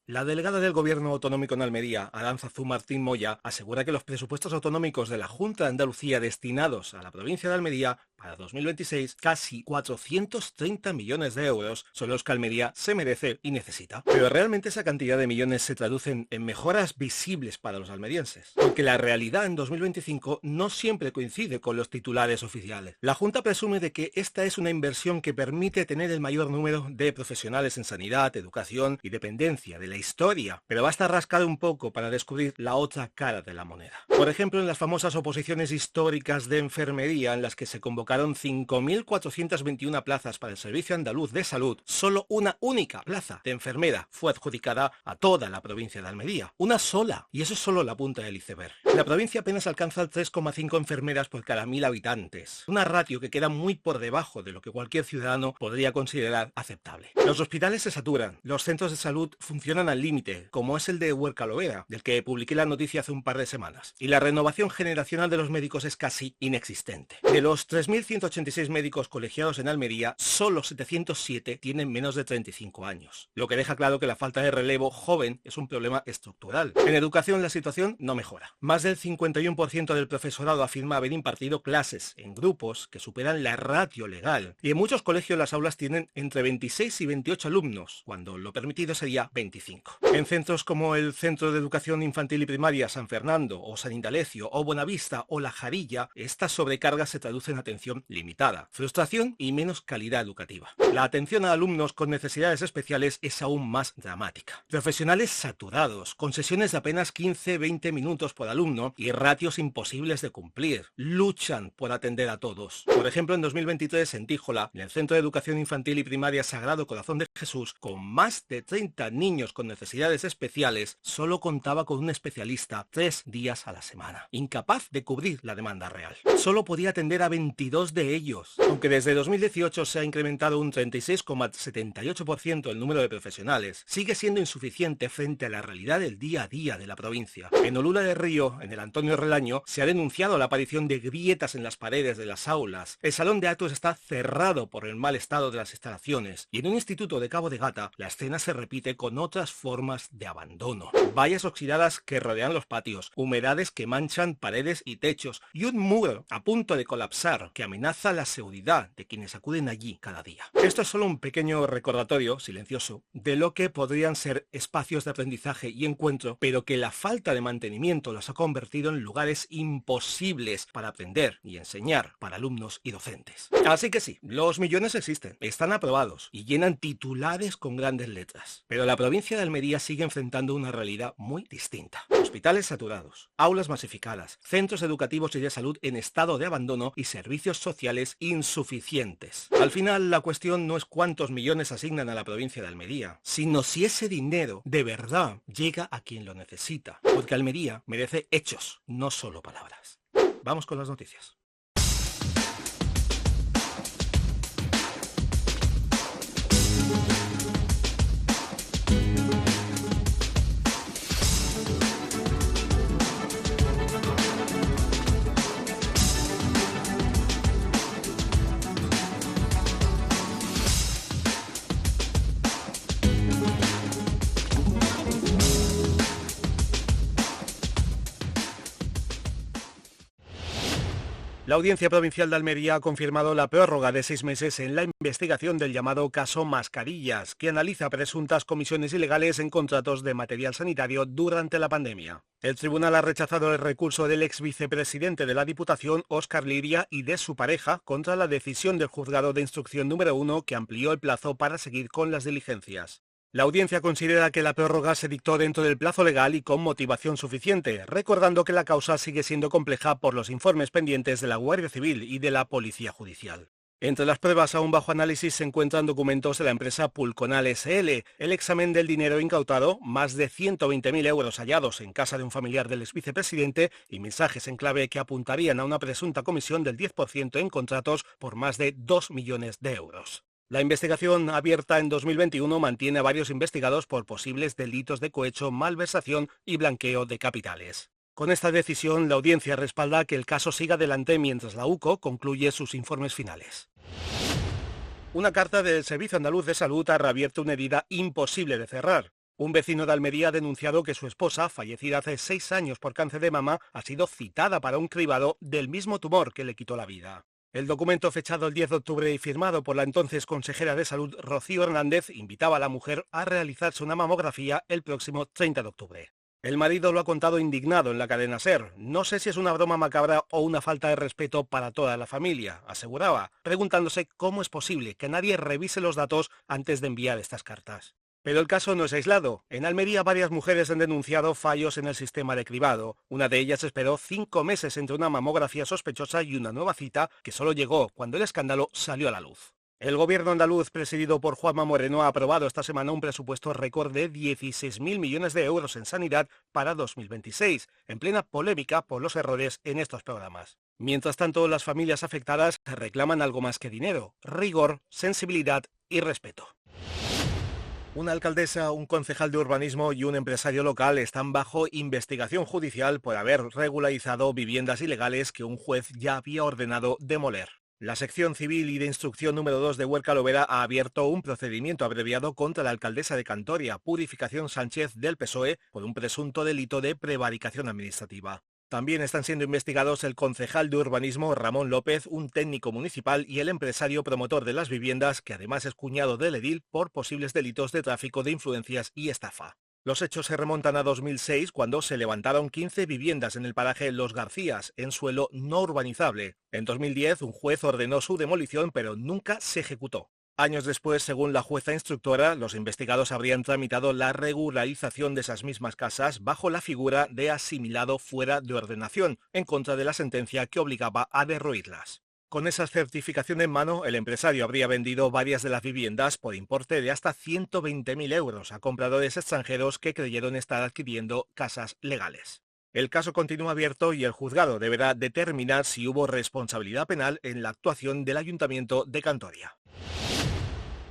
La delegada del Gobierno autonómico en Almería, Aránzazu Martín Moya, asegura que los presupuestos autonómicos de la Junta de Andalucía destinados a la provincia de Almería para 2026, casi 430 millones de euros, son los que Almería se merece y necesita. Pero realmente esa cantidad de millones se traducen en mejoras visibles para los almerienses, porque la realidad en 2025 no siempre coincide con los titulares oficiales. La Junta presume de que esta es una inversión que permite tener el mayor número de profesionales en sanidad, educación y dependencia de la historia, pero basta rascar un poco para descubrir la otra cara de la moneda. Por ejemplo, en las famosas oposiciones históricas de enfermería, en las que se convocaron 5.421 plazas para el Servicio Andaluz de Salud, solo una única plaza de enfermera fue adjudicada a toda la provincia de Almería. Una sola, y eso es solo la punta del iceberg. La provincia apenas alcanza 3,5 enfermeras por cada 1.000 habitantes, una ratio que queda muy por debajo de lo que cualquier ciudadano podría considerar aceptable. Los hospitales se saturan, los centros de salud funcionan al límite, como es el de Huerca-Lovera, del que publiqué la noticia hace un par de semanas, y la renovación generacional de los médicos es casi inexistente. De los 3.186 médicos colegiados en Almería, solo 707 tienen menos de 35 años, lo que deja claro que la falta de relevo joven es un problema estructural. En educación la situación no mejora. Más del 51% del profesorado afirma haber impartido clases en grupos que superan la ratio legal, y en muchos colegios las aulas tienen entre 26 y 28 alumnos, cuando lo permitido sería 25. En centros como el Centro de Educación Infantil y Primaria San Fernando, o San Indalecio, o Buenavista, o La Jarilla, estas sobrecargas se traducen en atención limitada, frustración y menos calidad educativa. La atención a alumnos con necesidades especiales es aún más dramática. Profesionales saturados, con sesiones de apenas 15-20 minutos por alumno y ratios imposibles de cumplir. Luchan por atender a todos. Por ejemplo, en 2023 en Tíjola, en el Centro de Educación Infantil y Primaria Sagrado Corazón de Jesús, con más de 30 niños con necesidades especiales, solo contaba con un especialista 3 días a la semana, incapaz de cubrir la demanda real. Solo podía atender a 22 de ellos. Aunque desde 2018 se ha incrementado un 36,78% el número de profesionales, sigue siendo insuficiente frente a la realidad del día a día de la provincia. En Olula de Río, en el Antonio Relaño, se ha denunciado la aparición de grietas en las paredes de las aulas. El salón de actos está cerrado por el mal estado de las instalaciones, y en un instituto de Cabo de Gata, la escena se repite con otras formas de abandono. Vallas oxidadas que rodean los patios, humedades que manchan paredes y techos, y un muro a punto de colapsar que amenaza la seguridad de quienes acuden allí cada día. Esto es solo un pequeño recordatorio, silencioso, de lo que podrían ser espacios de aprendizaje y encuentro, pero que la falta de mantenimiento los ha convertido en lugares imposibles para aprender y enseñar para alumnos y docentes. Así que sí, los millones existen, están aprobados y llenan titulares con grandes letras, pero la provincia de Almería sigue enfrentando una realidad muy distinta. Hospitales saturados, aulas masificadas, centros educativos y de salud en estado de abandono y servicios sociales insuficientes. Al final, la cuestión no es cuántos millones asignan a la provincia de Almería, sino si ese dinero de verdad llega a quien lo necesita, porque Almería merece hechos, no solo palabras. Vamos con las noticias. La Audiencia Provincial de Almería ha confirmado la prórroga de 6 meses en la investigación del llamado caso Mascarillas, que analiza presuntas comisiones ilegales en contratos de material sanitario durante la pandemia. El tribunal ha rechazado el recurso del ex vicepresidente de la Diputación, Óscar Liria, y de su pareja contra la decisión del Juzgado de Instrucción número 1 que amplió el plazo para seguir con las diligencias. La audiencia considera que la prórroga se dictó dentro del plazo legal y con motivación suficiente, recordando que la causa sigue siendo compleja por los informes pendientes de la Guardia Civil y de la Policía Judicial. Entre las pruebas aún bajo análisis se encuentran documentos de la empresa Pulconal S.L., el examen del dinero incautado, más de 120.000 euros hallados en casa de un familiar del exvicepresidente y mensajes en clave que apuntarían a una presunta comisión del 10% en contratos por más de 2 millones de euros. La investigación abierta en 2021 mantiene a varios investigados por posibles delitos de cohecho, malversación y blanqueo de capitales. Con esta decisión, la audiencia respalda que el caso siga adelante mientras la UCO concluye sus informes finales. Una carta del Servicio Andaluz de Salud ha reabierto una herida imposible de cerrar. Un vecino de Almería ha denunciado que su esposa, fallecida hace 6 años por cáncer de mama, ha sido citada para un cribado del mismo tumor que le quitó la vida. El documento fechado el 10 de octubre y firmado por la entonces consejera de Salud, Rocío Hernández, invitaba a la mujer a realizarse una mamografía el próximo 30 de octubre. El marido lo ha contado indignado en la cadena SER. No sé si es una broma macabra o una falta de respeto para toda la familia, aseguraba, preguntándose cómo es posible que nadie revise los datos antes de enviar estas cartas. Pero el caso no es aislado. En Almería varias mujeres han denunciado fallos en el sistema de cribado. Una de ellas esperó 5 meses entre una mamografía sospechosa y una nueva cita que solo llegó cuando el escándalo salió a la luz. El gobierno andaluz, presidido por Juanma Moreno, ha aprobado esta semana un presupuesto récord de 16.000 millones de euros en sanidad para 2026, en plena polémica por los errores en estos programas. Mientras tanto, las familias afectadas reclaman algo más que dinero: rigor, sensibilidad y respeto. Una alcaldesa, un concejal de urbanismo y un empresario local están bajo investigación judicial por haber regularizado viviendas ilegales que un juez ya había ordenado demoler. La sección civil y de instrucción número 2 de Huerca Lovera ha abierto un procedimiento abreviado contra la alcaldesa de Cantoria, Purificación Sánchez, del PSOE, por un presunto delito de prevaricación administrativa. También están siendo investigados el concejal de urbanismo Ramón López, un técnico municipal y el empresario promotor de las viviendas, que además es cuñado del edil, por posibles delitos de tráfico de influencias y estafa. Los hechos se remontan a 2006, cuando se levantaron 15 viviendas en el paraje Los Garcías, en suelo no urbanizable. En 2010, un juez ordenó su demolición, pero nunca se ejecutó. Años después, según la jueza instructora, los investigados habrían tramitado la regularización de esas mismas casas bajo la figura de asimilado fuera de ordenación, en contra de la sentencia que obligaba a derruirlas. Con esa certificación en mano, el empresario habría vendido varias de las viviendas por importe de hasta 120.000 euros a compradores extranjeros que creyeron estar adquiriendo casas legales. El caso continúa abierto y el juzgado deberá determinar si hubo responsabilidad penal en la actuación del Ayuntamiento de Cantoria.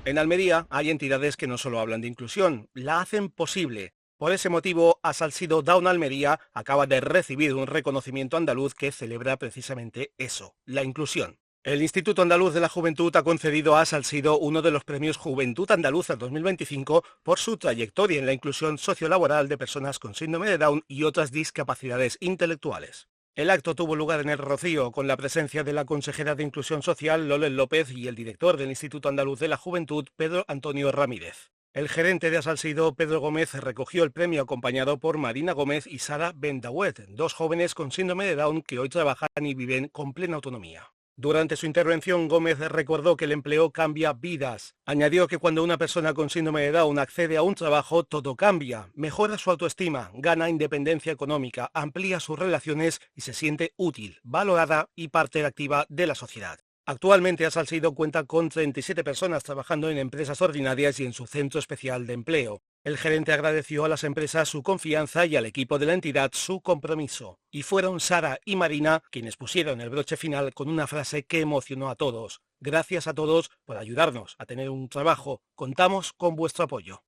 En Almería hay entidades que no solo hablan de inclusión, la hacen posible. Por ese motivo, Asalsido Down Almería acaba de recibir un reconocimiento andaluz que celebra precisamente eso, la inclusión. El Instituto Andaluz de la Juventud ha concedido a Asalsido uno de los premios Juventud Andaluza 2025 por su trayectoria en la inclusión sociolaboral de personas con síndrome de Down y otras discapacidades intelectuales. El acto tuvo lugar en El Rocío, con la presencia de la consejera de Inclusión Social, Lolen López, y el director del Instituto Andaluz de la Juventud, Pedro Antonio Ramírez. El gerente de Asalsido, Pedro Gómez, recogió el premio acompañado por Marina Gómez y Sara Bendawet, dos jóvenes con síndrome de Down que hoy trabajan y viven con plena autonomía. Durante su intervención, Gómez recordó que el empleo cambia vidas. Añadió que cuando una persona con síndrome de Down accede a un trabajo, todo cambia, mejora su autoestima, gana independencia económica, amplía sus relaciones y se siente útil, valorada y parte activa de la sociedad. Actualmente Asalsido cuenta con 37 personas trabajando en empresas ordinarias y en su centro especial de empleo. El gerente agradeció a las empresas su confianza y al equipo de la entidad su compromiso. Y fueron Sara y Marina quienes pusieron el broche final con una frase que emocionó a todos. Gracias a todos por ayudarnos a tener un trabajo. Contamos con vuestro apoyo.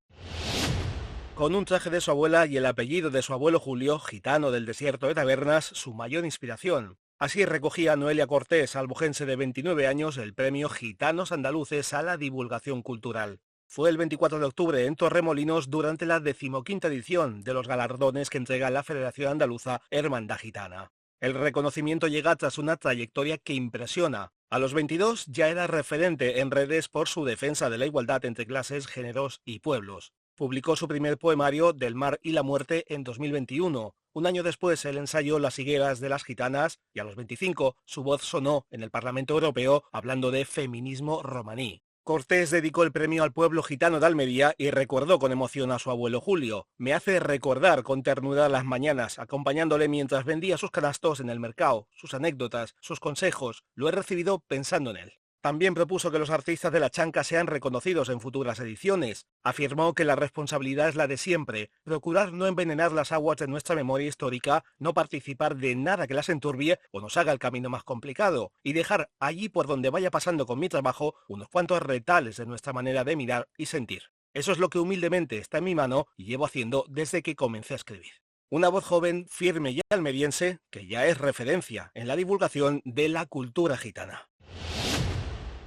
Con un traje de su abuela y el apellido de su abuelo Julio, gitano del desierto de Tabernas, su mayor inspiración. Así recogía Noelia Cortés, albojense de 29 años, el premio Gitanos Andaluces a la divulgación cultural. Fue el 24 de octubre en Torremolinos durante la 15ª edición de los galardones que entrega la Federación Andaluza Hermandad Gitana. El reconocimiento llega tras una trayectoria que impresiona. A los 22 ya era referente en redes por su defensa de la igualdad entre clases, géneros y pueblos. Publicó su primer poemario, Del mar y la muerte, en 2021. Un año después, el ensayo Las higueras de las gitanas, y a los 25 su voz sonó en el Parlamento Europeo hablando de feminismo romaní. Cortés dedicó el premio al pueblo gitano de Almería y recordó con emoción a su abuelo Julio. Me hace recordar con ternura las mañanas, acompañándole mientras vendía sus canastos en el mercado, sus anécdotas, sus consejos. Lo he recibido pensando en él. También propuso que los artistas de la chanca sean reconocidos en futuras ediciones. Afirmó que la responsabilidad es la de siempre, procurar no envenenar las aguas de nuestra memoria histórica, no participar de nada que las enturbie o nos haga el camino más complicado, y dejar allí por donde vaya pasando con mi trabajo unos cuantos retales de nuestra manera de mirar y sentir. Eso es lo que humildemente está en mi mano y llevo haciendo desde que comencé a escribir. Una voz joven, firme y almeriense que ya es referencia en la divulgación de la cultura gitana.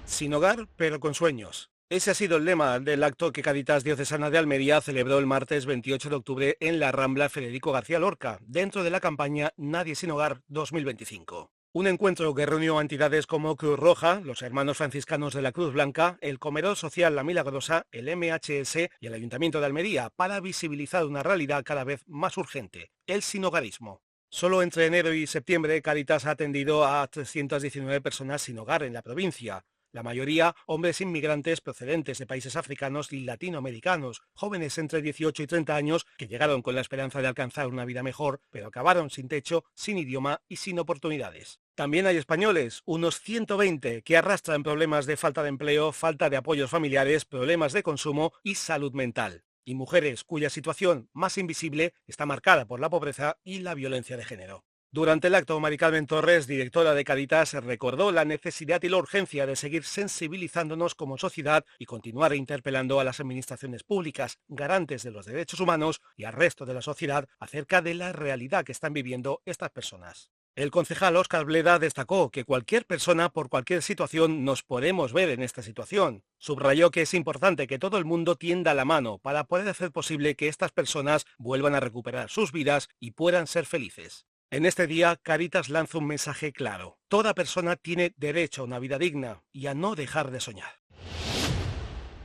Sin hogar, pero con sueños. Ese ha sido el lema del acto que Cáritas Diocesana de Almería celebró el martes 28 de octubre en la Rambla Federico García Lorca, dentro de la campaña Nadie sin Hogar 2025. Un encuentro que reunió a entidades como Cruz Roja, los Hermanos Franciscanos de la Cruz Blanca, el Comedor Social La Milagrosa, el MHS y el Ayuntamiento de Almería para visibilizar una realidad cada vez más urgente, el sinhogarismo. Solo entre enero y septiembre, Cáritas ha atendido a 319 personas sin hogar en la provincia. La mayoría hombres inmigrantes procedentes de países africanos y latinoamericanos, jóvenes entre 18 y 30 años que llegaron con la esperanza de alcanzar una vida mejor, pero acabaron sin techo, sin idioma y sin oportunidades. También hay españoles, unos 120, que arrastran problemas de falta de empleo, falta de apoyos familiares, problemas de consumo y salud mental. Y mujeres cuya situación más invisible está marcada por la pobreza y la violencia de género. Durante el acto, Mari Carmen Torres, directora de Cáritas, recordó la necesidad y la urgencia de seguir sensibilizándonos como sociedad y continuar interpelando a las administraciones públicas, garantes de los derechos humanos, y al resto de la sociedad acerca de la realidad que están viviendo estas personas. El concejal Óscar Bleda destacó que cualquier persona por cualquier situación nos podemos ver en esta situación. Subrayó que es importante que todo el mundo tienda la mano para poder hacer posible que estas personas vuelvan a recuperar sus vidas y puedan ser felices. En este día, Cáritas lanza un mensaje claro. Toda persona tiene derecho a una vida digna y a no dejar de soñar.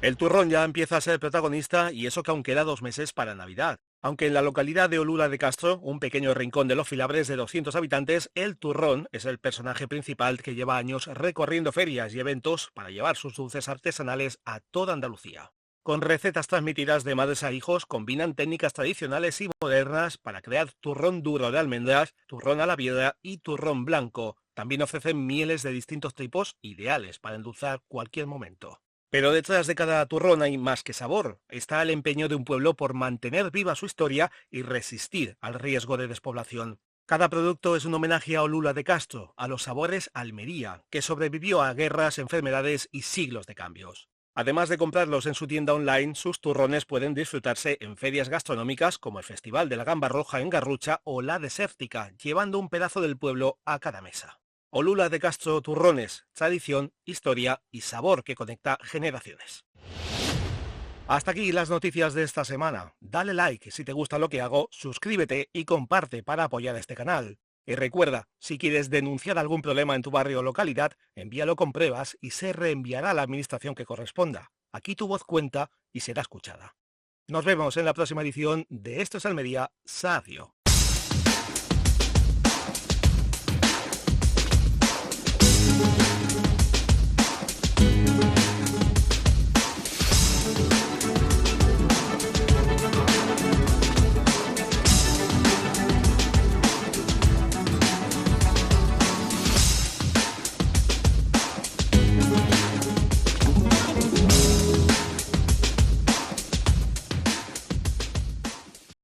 El turrón ya empieza a ser protagonista y eso que aún queda 2 meses para Navidad. Aunque en la localidad de Olula de Castro, un pequeño rincón de los Filabres de 200 habitantes, el turrón es el personaje principal que lleva años recorriendo ferias y eventos para llevar sus dulces artesanales a toda Andalucía. Con recetas transmitidas de madres a hijos, combinan técnicas tradicionales y modernas para crear turrón duro de almendras, turrón a la piedra y turrón blanco. También ofrecen mieles de distintos tipos, ideales para endulzar cualquier momento. Pero detrás de cada turrón hay más que sabor. Está el empeño de un pueblo por mantener viva su historia y resistir al riesgo de despoblación. Cada producto es un homenaje a Olula de Castro, a los sabores Almería, que sobrevivió a guerras, enfermedades y siglos de cambios. Además de comprarlos en su tienda online, sus turrones pueden disfrutarse en ferias gastronómicas como el Festival de la Gamba Roja en Garrucha o la Desértica, llevando un pedazo del pueblo a cada mesa. Olula de Castro Turrones, tradición, historia y sabor que conecta generaciones. Hasta aquí las noticias de esta semana. Dale like si te gusta lo que hago, suscríbete y comparte para apoyar este canal. Y recuerda, si quieres denunciar algún problema en tu barrio o localidad, envíalo con pruebas y se reenviará a la administración que corresponda. Aquí tu voz cuenta y será escuchada. Nos vemos en la próxima edición de Esto es Almería, Sadio.